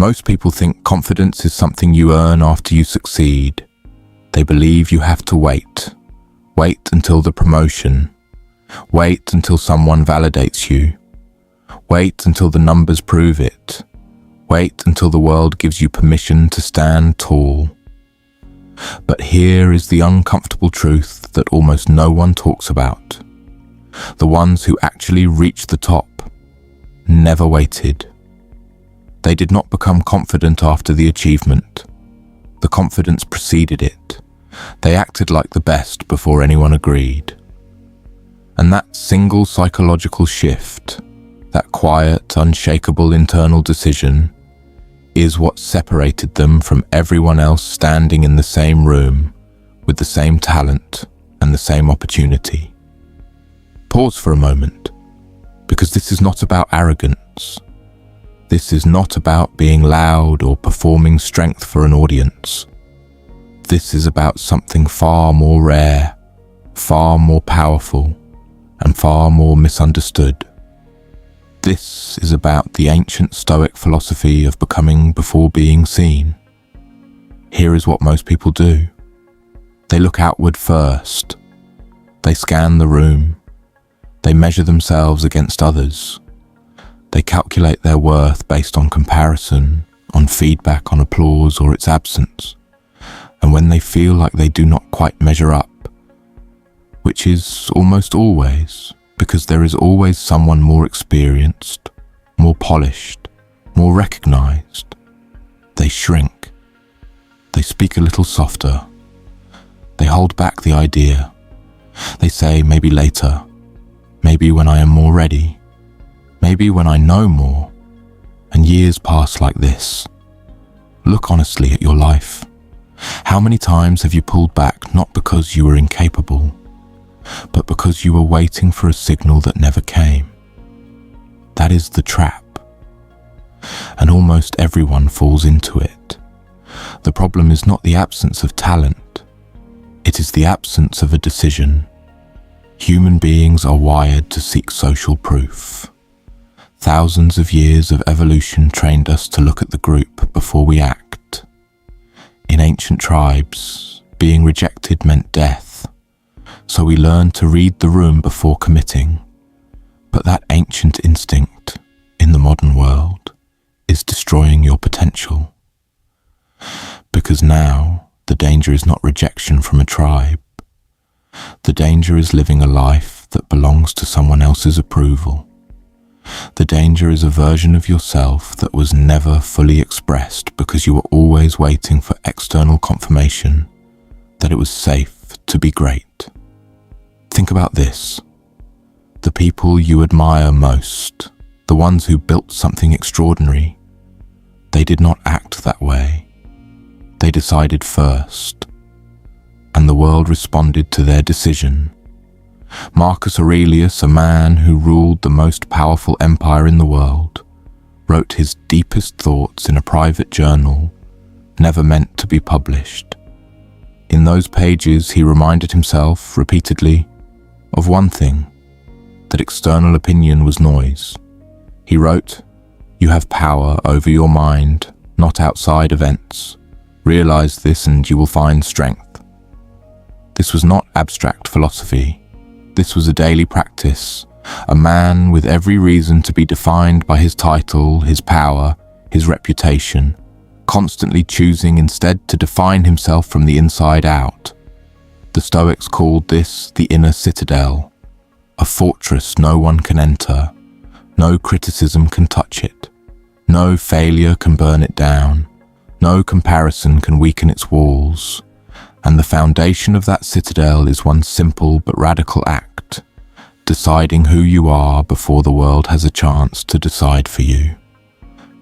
Most people think confidence is something you earn after you succeed. They believe you have to wait. Wait until the promotion. Wait until someone validates you. Wait until the numbers prove it. Wait until the world gives you permission to stand tall. But here is the uncomfortable truth that almost no one talks about. The ones who actually reached the top never waited. They did not become confident after the achievement. The confidence preceded it. They acted like the best before anyone agreed. And that single psychological shift, that quiet, unshakable internal decision, is what separated them from everyone else standing in the same room with the same talent and the same opportunity. Pause for a moment, because this is not about arrogance. This is not about being loud or performing strength for an audience. This is about something far more rare, far more powerful, and far more misunderstood. This is about the ancient Stoic philosophy of becoming before being seen. Here is what most people do. They look outward first. They scan the room. They measure themselves against others. They calculate their worth based on comparison, on feedback, on applause, or its absence. And when they feel like they do not quite measure up, which is almost always, because there is always someone more experienced, more polished, more recognized, they shrink. They speak a little softer. They hold back the idea. They say, maybe later, maybe when I am more ready, maybe when I know more. And years pass like this. Look honestly at your life. How many times have you pulled back not because you were incapable, but because you were waiting for a signal that never came? That is the trap. And almost everyone falls into it. The problem is not the absence of talent. It is the absence of a decision. Human beings are wired to seek social proof. Thousands of years of evolution trained us to look at the group before we act. In ancient tribes, being rejected meant death. So we learned to read the room before committing. But that ancient instinct, in the modern world, is destroying your potential. Because now, the danger is not rejection from a tribe. The danger is living a life that belongs to someone else's approval. The danger is a version of yourself that was never fully expressed because you were always waiting for external confirmation that it was safe to be great. Think about this. The people you admire most, the ones who built something extraordinary, they did not act that way. They decided first, and the world responded to their decision. Marcus Aurelius, a man who ruled the most powerful empire in the world, wrote his deepest thoughts in a private journal, never meant to be published. In those pages, he reminded himself repeatedly of one thing, that external opinion was noise. He wrote, "You have power over your mind, not outside events. Realize this and you will find strength." This was not abstract philosophy. This was a daily practice, a man with every reason to be defined by his title, his power, his reputation, constantly choosing instead to define himself from the inside out. The Stoics called this the inner citadel, a fortress no one can enter, no criticism can touch it, no failure can burn it down, no comparison can weaken its walls. And the foundation of that citadel is one simple but radical act, deciding who you are before the world has a chance to decide for you.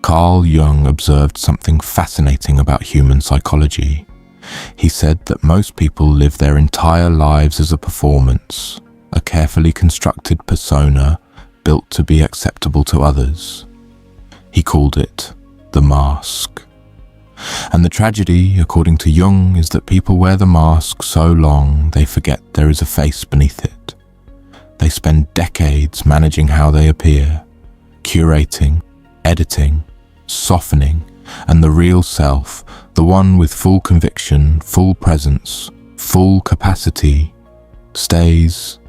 Carl Jung observed something fascinating about human psychology. He said that most people live their entire lives as a performance, a carefully constructed persona built to be acceptable to others. He called it the mask. And the tragedy, according to Jung, is that people wear the mask so long they forget there is a face beneath it. They spend decades managing how they appear, curating, editing, softening, And the real self, the one with full conviction, full presence, full capacity, stays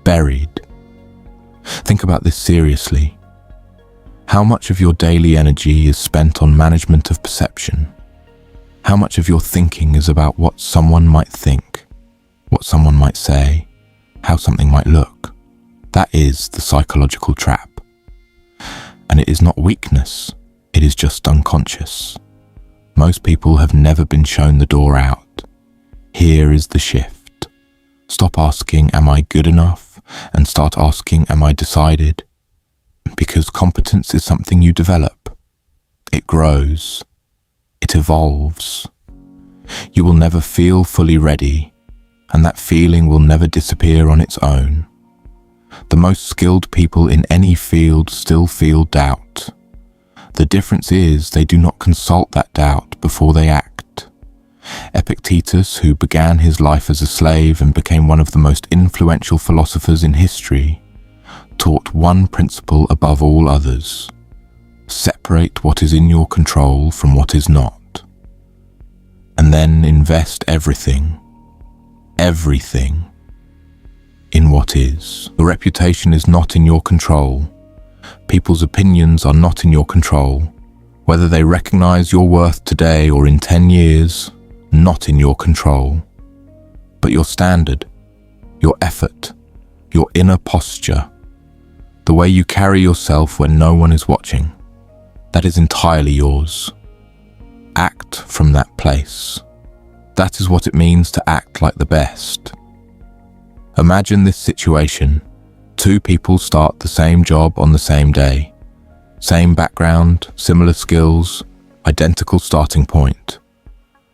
buried. Think about this seriously. How much of your daily energy is spent on management of perception? How much of your thinking is about what someone might think, what someone might say, how something might look? That is the psychological trap. And it is not weakness, it is just unconscious. Most people have never been shown the door out. Here is the shift. Stop asking, am I good enough? And start asking, am I decided? Because competence is something you develop. It grows. It evolves. You will never feel fully ready, and that feeling will never disappear on its own. The most skilled people in any field still feel doubt. The difference is they do not consult that doubt before they act. Epictetus, who began his life as a slave and became one of the most influential philosophers in history, taught one principle above all others: separate what is in your control from what is not, and then invest everything in what is. Your reputation is not in your control. People's opinions are not in your control. Whether they recognize your worth today or in 10 years, not in your control. But your standard, your effort, your inner posture, the way you carry yourself when no one is watching, that is entirely yours. Act from that place. That is what it means to act like the best. Imagine this situation. Two people start the same job on the same day. Same background, similar skills, identical starting point.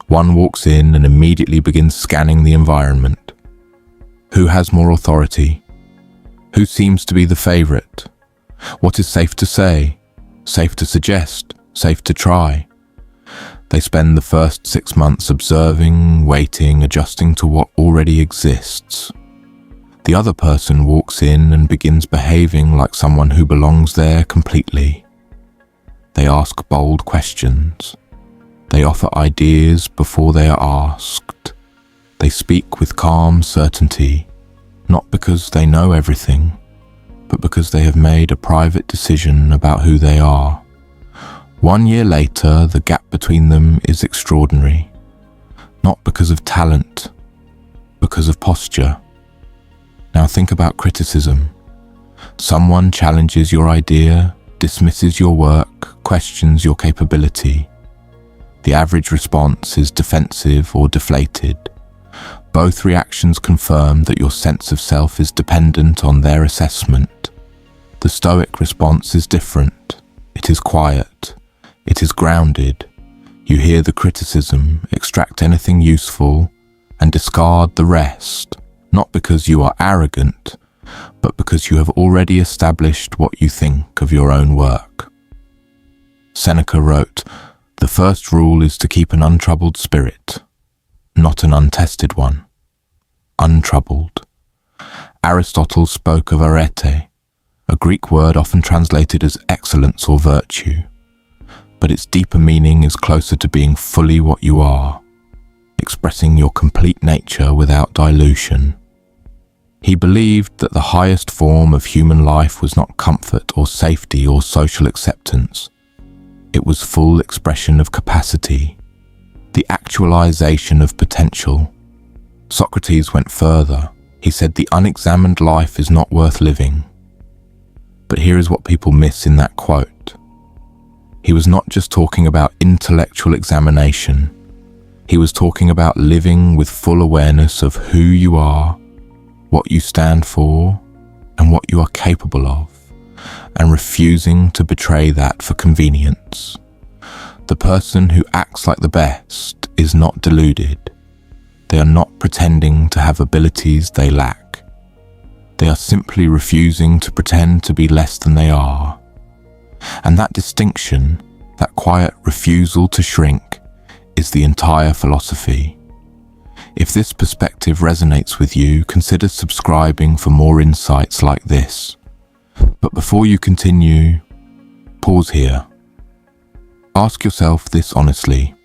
One walks in and immediately begins scanning the environment. Who has more authority? Who seems to be the favorite? What is safe to say? Safe to suggest? Safe to try? They spend the first 6 months observing, waiting, adjusting to what already exists. The other person walks in and begins behaving like someone who belongs there completely. They ask bold questions. They offer ideas before they are asked. They speak with calm certainty, not because they know everything, but because they have made a private decision about who they are. 1 year later, the gap between them is extraordinary, not because of talent, because of posture. Now think about criticism. Someone challenges your idea, dismisses your work, questions your capability. The average response is defensive or deflated. Both reactions confirm that your sense of self is dependent on their assessment. The Stoic response is different. It is quiet. It is grounded. You hear the criticism, extract anything useful, and discard the rest. Not because you are arrogant, but because you have already established what you think of your own work. Seneca wrote, "The first rule is to keep an untroubled spirit, not an untested one." Untroubled. Aristotle spoke of arete, a Greek word often translated as excellence or virtue, but its deeper meaning is closer to being fully what you are, expressing your complete nature without dilution. He believed that the highest form of human life was not comfort or safety or social acceptance. It was full expression of capacity, the actualization of potential. Socrates went further. He said the unexamined life is not worth living. But here is what people miss in that quote. He was not just talking about intellectual examination. He was talking about living with full awareness of who you are, what you stand for, and what you are capable of, and refusing to betray that for convenience. The person who acts like the best is not deluded. They are not pretending to have abilities they lack. They are simply refusing to pretend to be less than they are. And that distinction, that quiet refusal to shrink, is the entire philosophy. If this perspective resonates with you, consider subscribing for more insights like this. But before you continue, pause here. Ask yourself this honestly.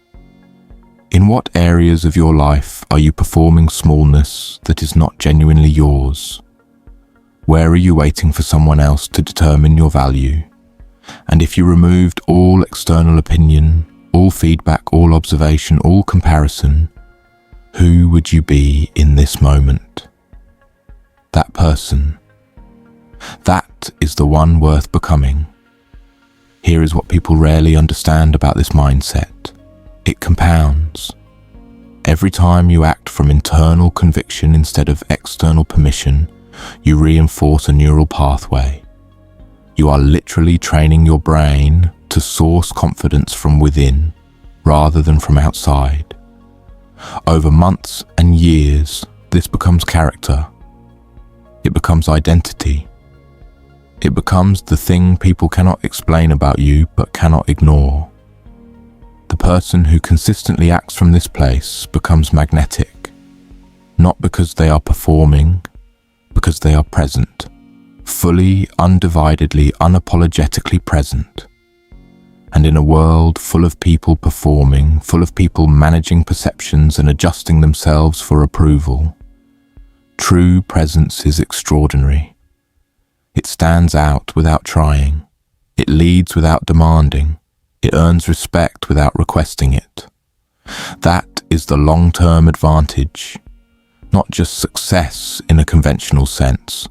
In what areas of your life are you performing smallness that is not genuinely yours? Where are you waiting for someone else to determine your value? And if you removed all external opinion, all feedback, all observation, all comparison, who would you be in this moment? That person. That is the one worth becoming. Here is what people rarely understand about this mindset. It compounds. Every time you act from internal conviction instead of external permission, you reinforce a neural pathway. You are literally training your brain to source confidence from within rather than from outside. Over months and years, this becomes character. It becomes identity. It becomes the thing people cannot explain about you but cannot ignore. The person who consistently acts from this place becomes magnetic, not because they are performing, because they are present, fully, undividedly, unapologetically present. And in a world full of people performing, full of people managing perceptions and adjusting themselves for approval, true presence is extraordinary. It stands out without trying. It leads without demanding. It earns respect without requesting it. That is the long-term advantage. Not just success in a conventional sense,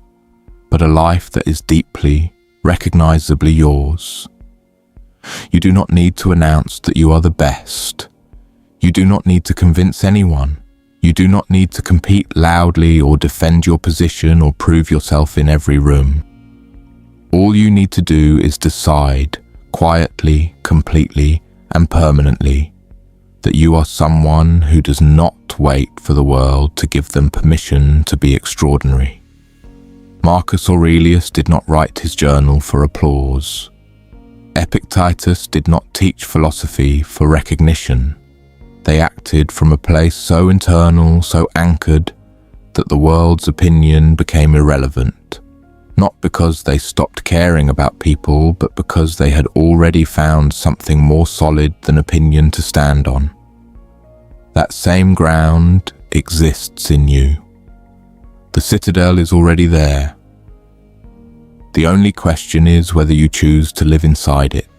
but a life that is deeply, recognizably yours. You do not need to announce that you are the best. You do not need to convince anyone. You do not need to compete loudly or defend your position or prove yourself in every room. All you need to do is decide, quietly, completely, and permanently, that you are someone who does not wait for the world to give them permission to be extraordinary. Marcus Aurelius did not write his journal for applause. Epictetus did not teach philosophy for recognition. They acted from a place so internal, so anchored, that the world's opinion became irrelevant. Not because they stopped caring about people, but because they had already found something more solid than opinion to stand on. That same ground exists in you. The citadel is already there. The only question is whether you choose to live inside it.